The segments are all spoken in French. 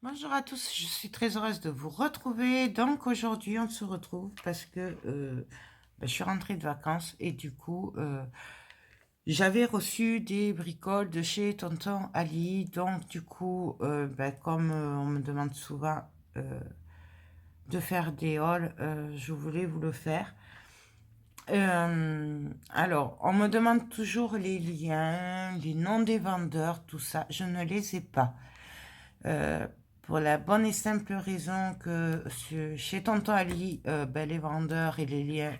Bonjour à tous, je suis très heureuse de vous retrouver. Donc aujourd'hui, on se retrouve parce que je suis rentrée de vacances et du coup, j'avais reçu des bricoles de chez Tonton Ali. Donc du coup, comme on me demande souvent euh, de faire des hauls, je voulais vous le faire. Alors, on me demande toujours les liens, les noms des vendeurs, tout ça. Je ne les ai pas. Euh, pour la bonne et simple raison que chez Tonton Ali, les vendeurs et les liens,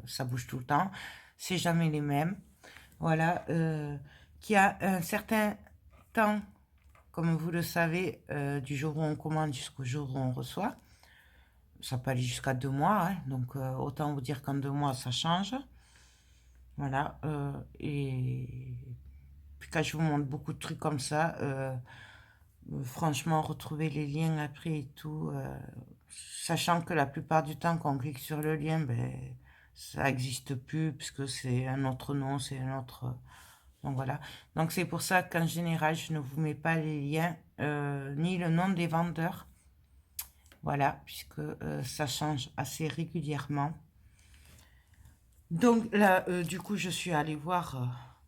ça bouge tout le temps. C'est jamais les mêmes. Voilà. Qui a un certain temps, comme vous le savez, du jour où on commande jusqu'au jour où on reçoit. Ça peut aller jusqu'à 2 mois, hein, donc autant vous dire qu'en 2 mois, ça change. Voilà. Et puis quand je vous montre beaucoup de trucs comme ça, franchement, retrouver les liens après et tout, sachant que la plupart du temps, quand on clique sur le lien, ça n'existe plus, puisque c'est un autre nom, c'est un autre. Donc voilà. Donc c'est pour ça qu'en général, je ne vous mets pas les liens, ni le nom des vendeurs. Voilà, puisque ça change assez régulièrement. Donc là, du coup, je suis allée voir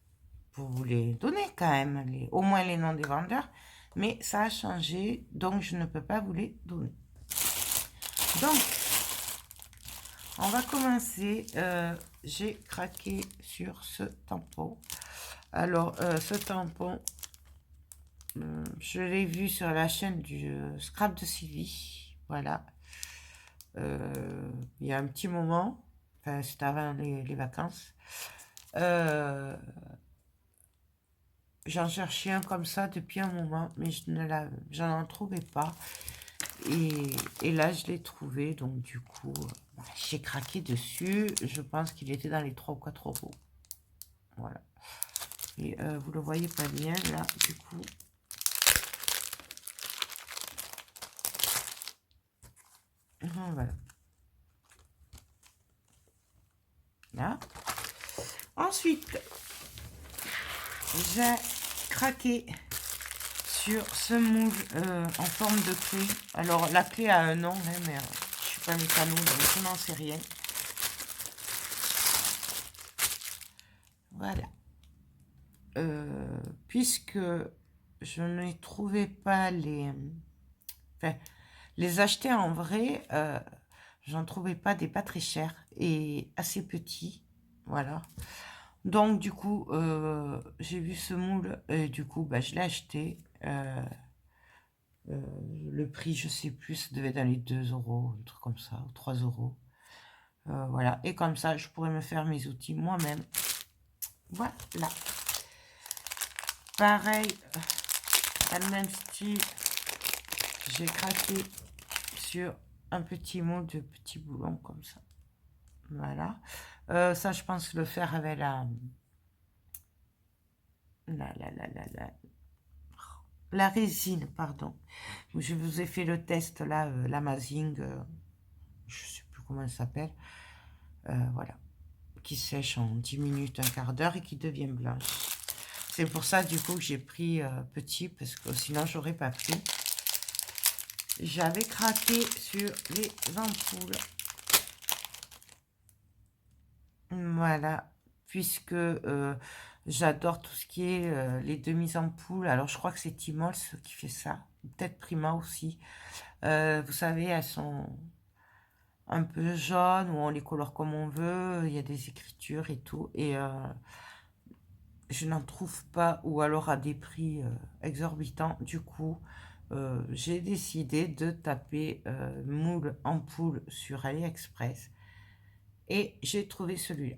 pour vous les donner quand même, au moins les noms des vendeurs. Mais ça a changé, donc je ne peux pas vous les donner. Donc, on va commencer. J'ai craqué sur ce tampon. Alors, ce tampon, je l'ai vu sur la chaîne du Scrap de Sylvie. Voilà. Il y a un petit moment, enfin, c'était avant les vacances. Euh, J'en cherchais un comme ça depuis un moment, mais je n'en trouvais pas. Et là, je l'ai trouvé, donc du coup, j'ai craqué dessus. Je pense qu'il était dans les 3 ou 4 euros. Voilà. Et vous le voyez pas bien, là, du coup. Voilà. Là. Ensuite, j'ai craqué sur ce moule en forme de clé. Alors, la clé a un nom, hein, mais je suis pas mécano, donc je n'en sais rien. Voilà. Puisque je ne trouvais pas enfin, les acheter en vrai, j'en trouvais pas des pas très chers et assez petits. Voilà. Donc du coup, j'ai vu ce moule et du coup, je l'ai acheté. Euh, le prix, je sais plus, ça devait être dans les 2 euros, un truc comme ça, ou 3 euros. Voilà. Et comme ça, je pourrais me faire mes outils moi-même. Voilà. Pareil, à le même style, j'ai craqué sur un petit moule de petits boulons comme ça. Voilà. Ça, je pense le faire avec la résine, pardon. Je vous ai fait le test là, l'Amazing, je sais plus comment elle s'appelle. Voilà. Qui sèche en 10 minutes, un quart d'heure et qui devient blanche. C'est pour ça, du coup, que j'ai pris petit, parce que sinon, j'aurais pas pris. J'avais craqué sur les ampoules. Voilà, puisque j'adore tout ce qui est les demi-ampoules. Alors, je crois que c'est Timols qui fait ça. Peut-être Prima aussi. Vous savez, elles sont un peu jaunes, ou on les colore comme on veut. Il y a des écritures et tout. Et je n'en trouve pas, ou alors à des prix exorbitants. Du coup, j'ai décidé de taper moule ampoule sur AliExpress. Et j'ai trouvé celui-là.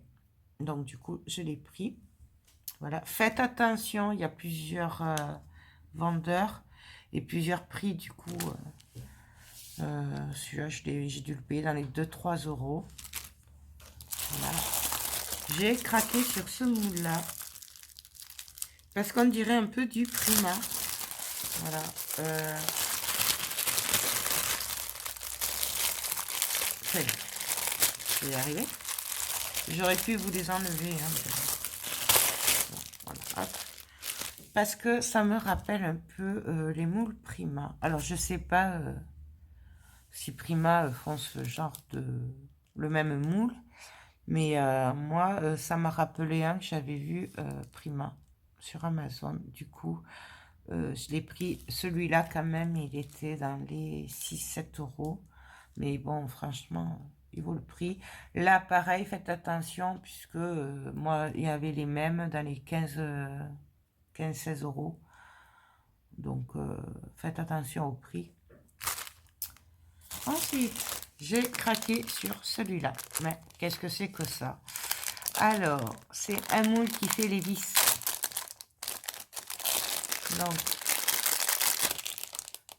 Donc, du coup, je l'ai pris. Voilà. Faites attention, il y a plusieurs vendeurs et plusieurs prix. Du coup, celui-là, j'ai dû le payer dans les 2-3 euros. Voilà. J'ai craqué sur ce moule-là. Parce qu'on dirait un peu du Prima. Voilà. Je vais y arriver. J'aurais pu vous les enlever. Hein, mais... bon, voilà. Hop. parce que ça me rappelle un peu les moules Prima. Alors, je sais pas si Prima font ce genre le même moule, mais moi, ça m'a rappelé un que j'avais vu Prima sur Amazon. Du coup, je l'ai pris. Celui-là, quand même, il était dans les 6-7 euros. Mais bon, franchement, il vaut le prix. Là, pareil, faites attention, puisque moi, il y avait les mêmes dans les 15-16 euros. Donc, faites attention au prix. Ensuite, j'ai craqué sur celui-là. Mais qu'est-ce que c'est que ça? Alors, c'est un moule qui fait les vis. Donc,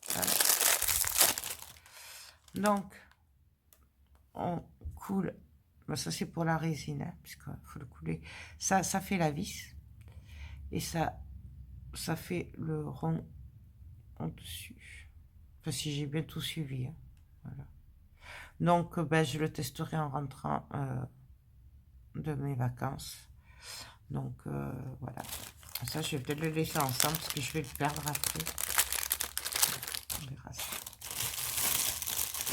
voilà. Donc, on coule. Ben, ça, c'est pour la résine, hein, puisqu'il faut le couler. Ça fait la vis. Et ça fait le rond en dessus. Enfin, si j'ai bien tout suivi. Hein. Voilà. Donc, ben, je le testerai en rentrant de mes vacances. Donc, voilà. Ça, je vais peut-être le laisser ensemble parce que je vais le perdre après. On verra ça.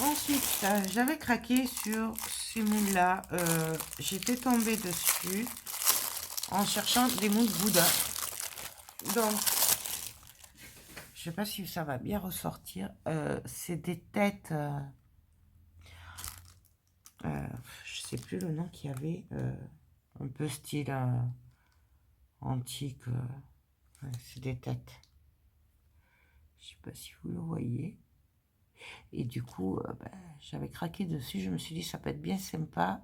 Ensuite, j'avais craqué sur ces moules-là. J'étais tombée dessus en cherchant des moules Bouddha. Donc, je sais pas si ça va bien ressortir. C'est des têtes... je sais plus le nom qu'il y avait. Un peu style antique. Ouais, c'est des têtes. Je sais pas si vous le voyez. Et du coup, ben, j'avais craqué dessus. Je me suis dit, ça peut être bien sympa.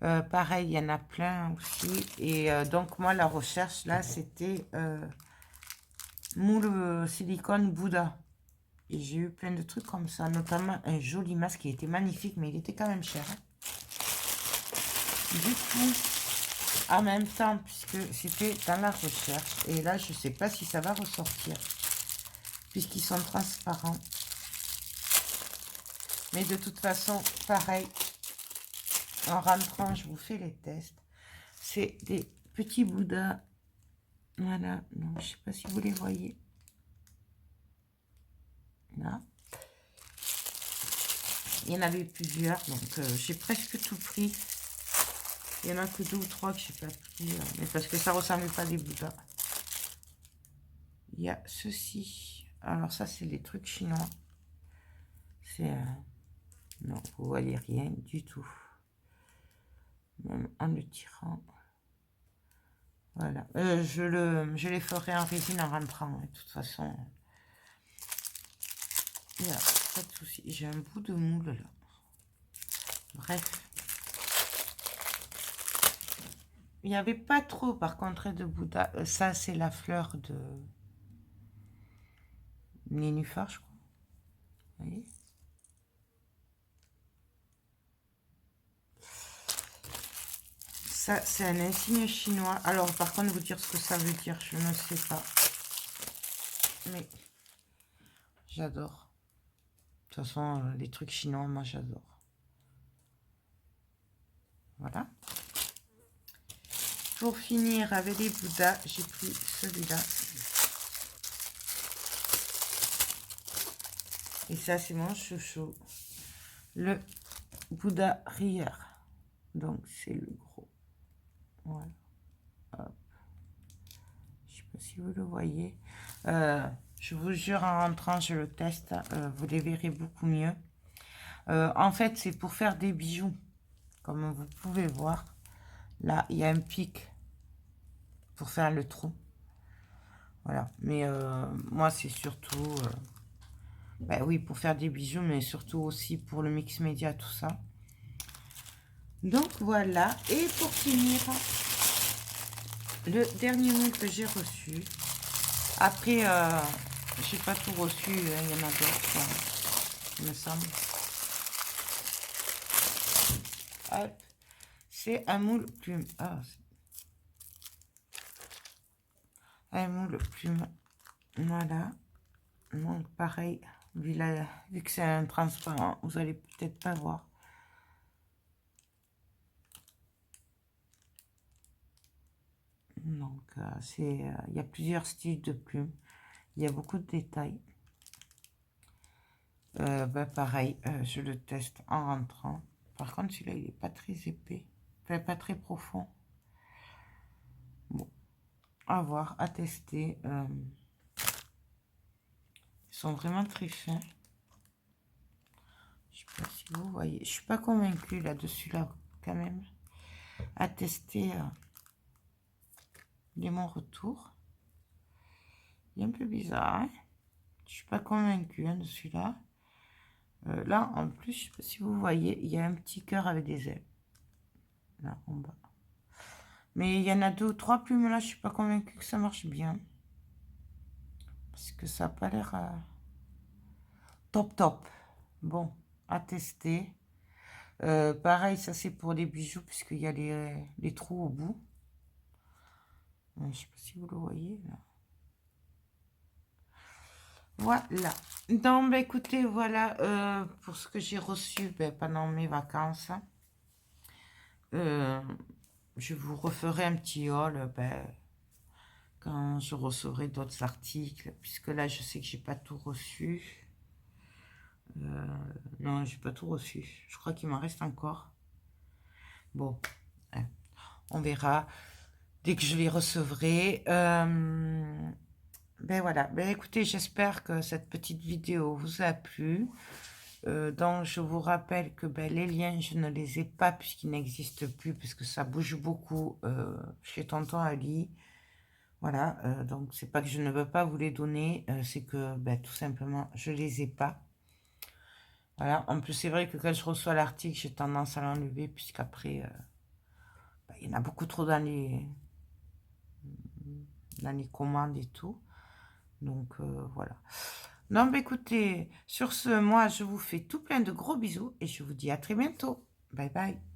Pareil, il y en a plein aussi. Et donc, moi, la recherche, là, c'était moule silicone Bouddha. Et j'ai eu plein de trucs comme ça. Notamment un joli masque qui était magnifique, mais il était quand même cher. Hein. Du coup, en même temps, puisque c'était dans la recherche. Et là, je sais pas si ça va ressortir. Puisqu'ils sont transparents. Mais de toute façon, pareil, en rentrant, je vous fais les tests. C'est des petits Bouddhas. Voilà, non, je sais pas si vous les voyez. Là. Il y en avait plusieurs, donc j'ai presque tout pris. Il y en a que 2 ou 3 que je n'ai pas pris, mais parce que ça ne ressemble pas à des Bouddhas. Il y a ceci. Alors ça, c'est les trucs chinois. C'est... non, vous voyez rien du tout. Même en le tirant. Voilà. Je les ferai en résine en rentrant, hein, de toute façon. Il n'y a pas de souci. J'ai un bout de moule là. Bref. Il n'y avait pas trop, par contre, de Bouddha. Ça, c'est la fleur de nénuphar, je crois. Vous voyez? Ça, c'est un insigne chinois. Alors, par contre, vous dire ce que ça veut dire, je ne sais pas. Mais j'adore. De toute façon, les trucs chinois, moi, j'adore. Voilà. Pour finir avec les Bouddhas, j'ai pris celui-là. Et ça, c'est mon chouchou. Le Bouddha rieur. Donc, c'est le gros. Voilà. Hop. Je ne sais pas si vous le voyez. Je vous jure, en rentrant, je le teste. Vous les verrez beaucoup mieux. En fait, c'est pour faire des bijoux. Comme vous pouvez voir. Là, il y a un pic pour faire le trou. Voilà. Mais moi, c'est surtout... ben oui, pour faire des bijoux, mais surtout aussi pour le mix média, tout ça. Donc, voilà. Et pour finir, le dernier moule que j'ai reçu. Après, j'ai pas tout reçu. Hein, il y en a d'autres, il me semble. Hop. C'est un moule plume. Ah, un moule plume. Voilà. Donc, pareil, vu que c'est un transparent, vous allez peut-être pas voir. Donc, il y a plusieurs styles de plumes. Il y a beaucoup de détails. Pareil, je le teste en rentrant. Par contre, celui-là, il n'est pas très épais. Enfin, pas très profond. Bon, à voir, à tester. Ils sont vraiment très fins. Je sais pas si vous voyez. Je suis pas convaincue là-dessus, là, quand même. À tester mon retour. Il est un peu bizarre, hein. Je suis pas convaincue de celui-là. Là, en plus, je sais pas si vous voyez, il y a un petit cœur avec des ailes. Là, en bas. Mais il y en a 2 ou 3 plumes là, je suis pas convaincue que ça marche bien. Parce que ça n'a pas l'air top top. Bon, à tester. Pareil, ça c'est pour les bijoux, puisqu'il y a les trous au bout. Je sais pas si vous le voyez là. Voilà. Donc, bah, écoutez, voilà pour ce que j'ai reçu pendant mes vacances. Je vous referai un petit haul quand je recevrai d'autres articles, puisque là, je sais que j'ai pas tout reçu. Non, j'ai pas tout reçu. Je crois qu'il m'en reste encore. Bon, hein, on verra dès que je les recevrai. Ben voilà. Ben écoutez, j'espère que cette petite vidéo vous a plu. Donc, je vous rappelle que les liens, je ne les ai pas puisqu'ils n'existent plus, parce que ça bouge beaucoup chez Tonton Ali. Voilà, donc c'est pas que je ne veux pas vous les donner, c'est que tout simplement, je les ai pas. Voilà, en plus, c'est vrai que quand je reçois l'article, j'ai tendance à l'enlever, puisqu'après, il y en a beaucoup trop dans les commandes et tout. Donc, voilà. Non, écoutez, sur ce, moi, je vous fais tout plein de gros bisous et je vous dis à très bientôt. Bye bye.